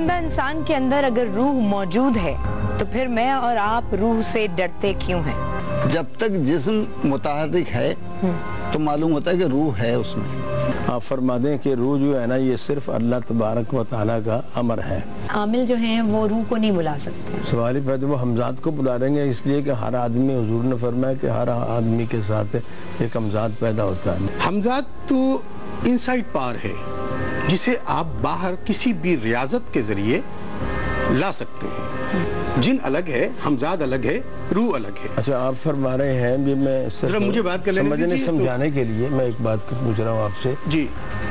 जिंदा इंसान के अंदर अगर रूह मौजूद है तो फिर मैं और आप रूह से डरते क्यों हैं? जब तक जिस्म मुतहर्रिक है तो मालूम होता है कि रूह है उसमें। आप फरमा दें कि रूह जो है ना, ये सिर्फ अल्लाह तबारक व तआला का अमर है। आमिल जो हैं वो रूह को नहीं बुला सकते। सवाल ही पैदा, वो हमजाद को बुला देंगे, इसलिए कि हर आदमी, हुजूर ने फरमाया कि हर आदमी के साथ एक हमजाद पैदा होता है। हमजाद तो इनसाइड पावर है जिसे आप बाहर किसी भी रियाजत के जरिए ला सकते हैं। जिन अलग है, हमजाद अलग है, रूह अलग है। अच्छा, आप फरमा रहे हैं, भी मैं जरा मुझे बात कर लेने दीजिए। समझाने के लिए मैं एक बात पूछ रहा हूँ आपसे जी,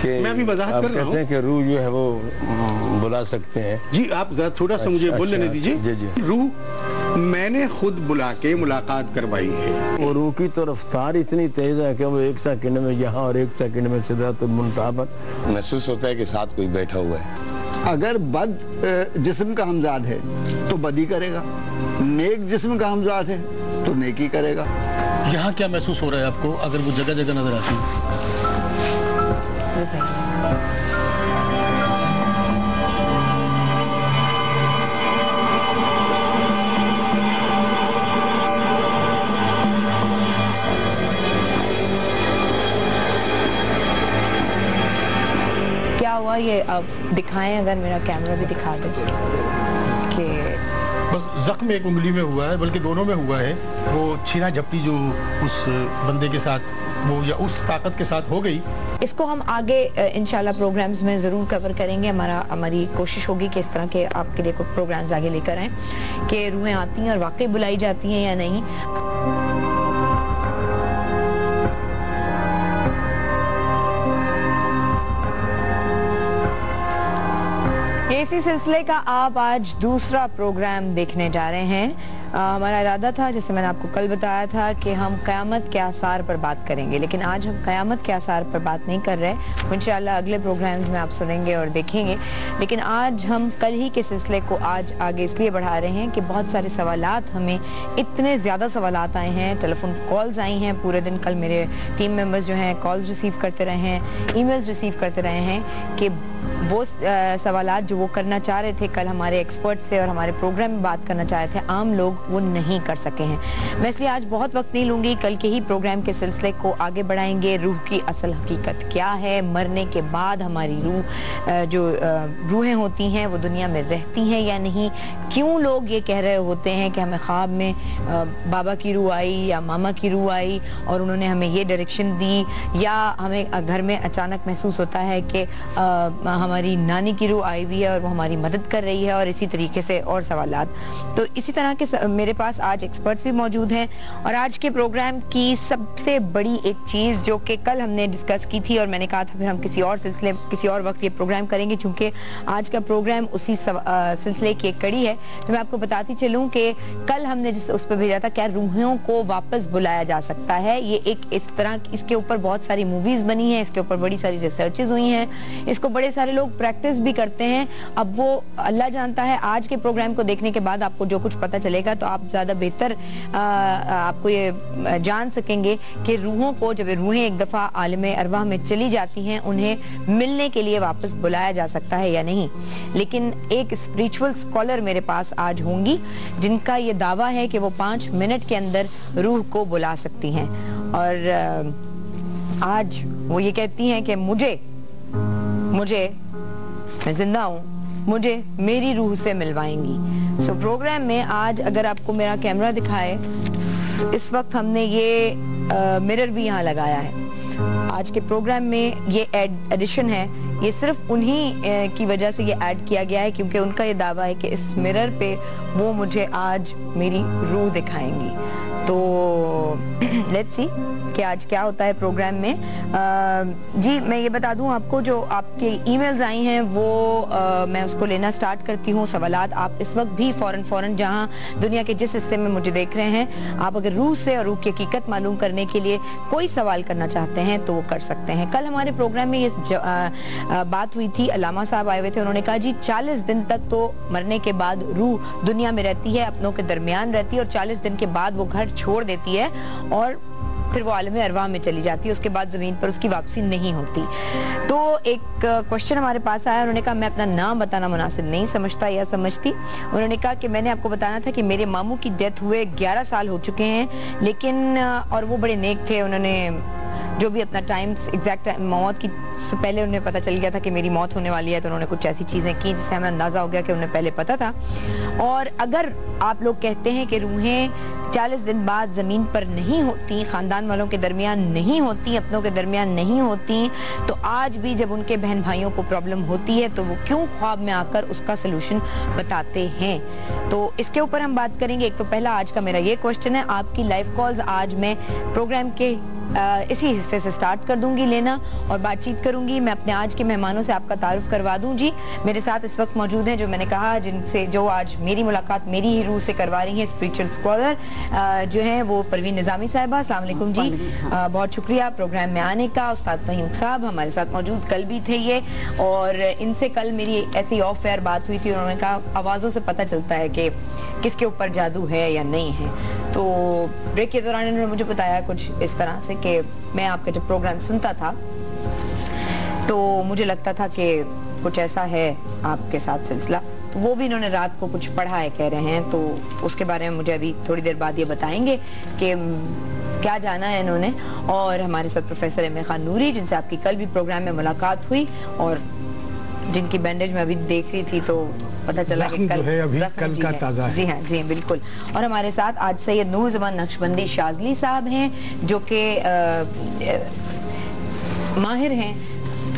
कि मैं अभी वजाहत कर रहा हूँ। कहते हैं कि रूह जो है वो बुला सकते हैं। जी, आप जरा थोड़ा सा मुझे बोल लेने दीजिए। जी जी। रूह मैंने खुद बुला के मुलाकात करवाई है। वो रूह की तो रफ्तार इतनी तेज है कि वो 1 सेकंड में यहाँ और 1 सेकंड में सिदरतुल मुंतहा पर महसूस होता है कि साथ कोई बैठा हुआ है। अगर बद जिस्म का हमजाद है तो बदी करेगा, नेक जिस्म का हमजाद है तो नेकी करेगा। यहाँ क्या महसूस हो रहा है आपको अगर वो जगह जगह नजर आती है? क्या हुआ ये? अब दिखाएं, अगर मेरा कैमरा भी दिखा दे कि बस जख्म एक उंगली में हुआ है, बल्कि दोनों में हुआ है। वो छीना झपटी जो उस बंदे के साथ वो या उस ताकत के साथ हो गई, इसको हम आगे इंशाल्लाह प्रोग्राम्स में ज़रूर कवर करेंगे। हमारी कोशिश होगी कि इस तरह के आपके लिए कुछ प्रोग्राम्स आगे लेकर आएँ कि रूहें आती हैं और वाकई बुलाई जाती हैं या नहीं। इसी सिलसिले का आप आज दूसरा प्रोग्राम देखने जा रहे हैं। हमारा इरादा था, जैसे मैंने आपको कल बताया था, कि हम क़यामत के आसार पर बात करेंगे, लेकिन आज हम क़यामत के आसार पर बात नहीं कर रहे। इंशाअल्लाह अगले प्रोग्राम्स में आप सुनेंगे और देखेंगे। लेकिन आज हम कल ही के सिलसिले को आज आगे इसलिए बढ़ा रहे हैं कि बहुत सारे सवालात, हमें इतने ज़्यादा सवालात आए हैं, टेलीफोन कॉल्स आई हैं पूरे दिन। कल मेरे टीम मेंबर्स जो हैं कॉल्स रिसीव करते रहे हैं, ईमेल्स रिसीव करते रहे हैं कि वो सवालात जो वो करना चाह रहे थे कल हमारे एक्सपर्ट से और हमारे प्रोग्राम में बात करना चाह रहे थे, आम लोग वो नहीं कर सके हैं। मैं इसलिए आज बहुत वक्त नहीं लूँगी, कल के ही प्रोग्राम के सिलसिले को आगे बढ़ाएंगे। रूह की असल हकीकत क्या है, मरने के बाद हमारी रूह जो रूहें होती हैं वो दुनिया में रहती हैं या नहीं, क्यों लोग ये कह रहे होते हैं कि हमें ख्वाब में बाबा की रूह आई या मामा की रूह आई और उन्होंने हमें ये डायरेक्शन दी, या हमें घर में अचानक महसूस होता है कि हमारी नानी की रूह आई हुई है और वो हमारी मदद कर रही है, और इसी तरीके से और सवालात। तो इसी तरह के मेरे पास आज एक्सपर्ट्स भी मौजूद हैं। और आज के प्रोग्राम की सबसे बड़ी एक चीज़ जो कि कल हमने डिस्कस की थी और मैंने कहा था फिर हम किसी और सिलसिले किसी और वक्त ये प्रोग्राम करेंगे, चूँकि आज का प्रोग्राम उसी सिलसिले की एक कड़ी है। तो मैं आपको बताती चलूँ कि कल हमने जिस उस पर भेजा था, क्या रूहों को वापस बुलाया जा सकता है। ये एक इस तरह, इसके ऊपर बहुत सारी मूवीज़ बनी हैं, इसके ऊपर बड़ी सारी रिसर्चेज हुई हैं, इसको बड़े सारे लोग प्रैक्टिस भी करते हैं। अब वो अल्लाह जानता है, आज के प्रोग्राम को देखने के बाद आपको जो कुछ पता चलेगा तो आप ज़्यादा बेहतर आपको ये जान सकेंगे कि रूहों को, जब रूहें एक दफ़ा आलम अरवाह में चली जाती हैं, उन्हें मिलने के लिए वापस बुलाया जा सकता है या नहीं। लेकिन एक स्पिरिचुअल स्कॉलर मेरे पास आज होंगी जिनका ये दावा है कि वो 5 मिनट के अंदर रूह को बुला सकती हैं। और आज वो ये कहती हैं कि मुझे मैं जिंदा हूँ, मुझे मेरी रूह से मिलवाएंगी। सो प्रोग्राम में आज, अगर आपको मेरा कैमरा दिखाए, इस वक्त हमने ये मिरर भी यहाँ लगाया है। आज के प्रोग्राम में ये एडिशन है, ये सिर्फ उन्हीं की वजह से ये ऐड किया गया है क्योंकि उनका ये दावा है कि इस मिरर पे वो मुझे आज मेरी रूह दिखाएंगी। तो लेट्स सी कि आज क्या होता है प्रोग्राम में। जी, मैं ये बता दूं आपको, जो आपके ईमेल्स आई हैं वो मैं उसको लेना स्टार्ट करती हूँ। सवालात आप इस वक्त भी फ़ौरन जहाँ दुनिया के जिस हिस्से में मुझे देख रहे हैं, आप अगर रूह से और रूह की हकीकत मालूम करने के लिए कोई सवाल करना चाहते हैं तो वो कर सकते हैं। कल हमारे प्रोग्राम में ये बात हुई थी, अल्लामा साहब आए हुए थे, उन्होंने कहा जी 40 दिन तक तो मरने के बाद रूह दुनिया में रहती है, अपनों के दरमियान रहती है, और 40 दिन के बाद वो घर छोड़ देती है और फिर वो आलम अरवाह में चली जाती है, उसके बाद ज़मीन पर उसकी वापसी नहीं होती। तो एक क्वेश्चन हमारे पास आया, उन्होंने कहा मैं अपना नाम बताना मुनासिब नहीं समझता या समझती। उन्होंने कहा कि मैंने आपको बताना था कि मेरे मामू की डेथ हुए 11 साल हो चुके हैं, लेकिन और वो बड़े नेक थे, उन्होंने जो भी अपना टाइम एग्जैक्ट मौत की से पहले उन्हें पता चल गया था कि मेरी मौत होने वाली है, तो उन्होंने कुछ ऐसी चीज़ें की जिससे हमें अंदाज़ा हो गया कि उन्हें पहले पता था। और अगर आप लोग कहते हैं कि रूहें 40 दिन बाद ज़मीन पर नहीं होती, ख़ानदान वालों के दरमियान नहीं होती, अपनों के दरमियान नहीं होती, तो आज भी जब उनके बहन भाइयों को प्रॉब्लम होती है तो वो क्यों ख्वाब में आकर उसका सलूशन बताते हैं? तो इसके ऊपर हम बात करेंगे। एक तो पहला आज का मेरा ये क्वेश्चन है, आपकी लाइव कॉल्स आज मैं प्रोग्राम के इसी हिस्से से स्टार्ट कर दूंगी लेना और बातचीत करूंगी। मैं अपने आज के मेहमानों से आपका तारुफ करवा दूं। जी मेरे साथ इस वक्त मौजूद हैं, जो मैंने कहा जिनसे जो आज मेरी मुलाकात मेरी ही रूह से करवा रही हैं, स्पिरिचुअल स्कॉलर जो हैं वो परवीन निजामी साहिबा। अस्सलाम वालेकुम जी, बहुत शुक्रिया प्रोग्राम में आने का। उस्ताद फहीम साहब हमारे साथ मौजूद, कल भी थे ये, और इनसे कल मेरी ऐसी ऑफ एयर बात हुई थी, उन्होंने कहा आवाज़ों से पता चलता है कि किसके ऊपर जादू है या नहीं है। तो ब्रेक के दौरान इन्होंने मुझे बताया कुछ इस तरह से कि मैं आपका जब प्रोग्राम सुनता था तो मुझे लगता था कि कुछ ऐसा है आपके साथ सिलसिला। तो वो भी इन्होंने रात को कुछ पढ़ा है कह रहे हैं, तो उसके बारे में मुझे अभी थोड़ी देर बाद ये बताएंगे कि क्या जाना है इन्होंने। और हमारे साथ प्रोफेसर एम ए खान नूरी, जिनसे आपकी कल भी प्रोग्राम में मुलाकात हुई और जिनकी बैंडेज में अभी देख रही थी तो पता चला कि कल कल का ताजा है। जी हाँ जी बिल्कुल। और हमारे साथ आज सैयद नूर जमान नक्शबंदी शाजली साहब हैं, जो कि माहिर हैं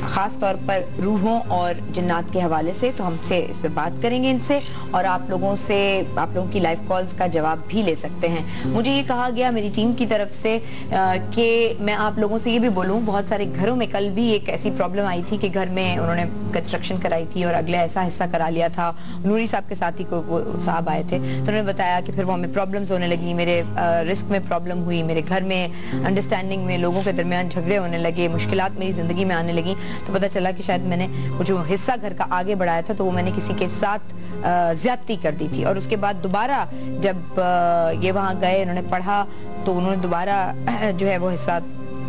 ख़ास तौर पर रूहों और जिन्नात के हवाले से। तो हमसे इस पे बात करेंगे इनसे, और आप लोगों की लाइव कॉल्स का जवाब भी ले सकते हैं। मुझे ये कहा गया मेरी टीम की तरफ से कि मैं आप लोगों से ये भी बोलूँ, बहुत सारे घरों में कल भी एक ऐसी प्रॉब्लम आई थी कि घर में उन्होंने कंस्ट्रक्शन कराई थी और अगला ऐसा हिस्सा करा लिया था। नूरी साहब के साथ ही वो साहब आए थे, तो उन्होंने बताया कि फिर वो हमें प्रॉब्लम्स होने लगी, मेरे रिस्क में प्रॉब्लम हुई, मेरे घर में अंडरस्टैंडिंग में लोगों के दरमियान झगड़े होने लगे, मुश्किलात मेरी ज़िंदगी में आने लगी। तो पता चला कि शायद मैंने वो जो हिस्सा घर का आगे बढ़ाया था तो वो मैंने किसी के साथ ज्यादती कर दी थी। और उसके बाद दोबारा जब ये वहाँ गए, उन्होंने पढ़ा, तो उन्होंने दोबारा जो है वो हिस्सा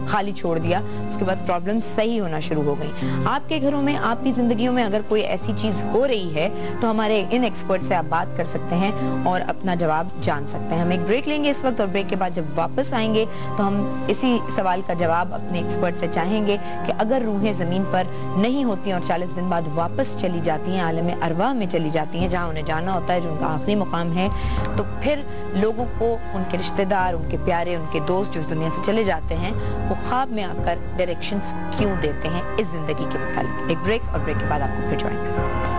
खाली छोड़ दिया। उसके बाद प्रॉब्लम सही होना शुरू हो गई। आपके घरों में, आपकी जिंदगियों में अगर कोई ऐसी चीज हो रही है तो हमारे इन एक्सपर्ट से आप बात कर सकते हैं और अपना जवाब जान सकते हैं। हम एक ब्रेक लेंगे इस वक्त, और ब्रेक के बाद जब वापस आएंगे तो हम इसी सवाल का जवाब अपने एक्सपर्ट से चाहेंगे कि अगर रूहें जमीन पर नहीं होती और 40 दिन बाद वापस चली जाती हैं, आलम अरवाह में चली जाती हैं, जहाँ उन्हें जाना होता है, जो उनका आखिरी मुकाम है, तो फिर लोगों को उनके रिश्तेदार, उनके प्यारे, उनके दोस्त जो इस दुनिया से चले जाते हैं, वो ख्वाब में आकर डायरेक्शंस क्यों देते हैं इस जिंदगी के मुतालिक। एक ब्रेक, और ब्रेक के बाद आपको फिर ज्वाइन करेंगे।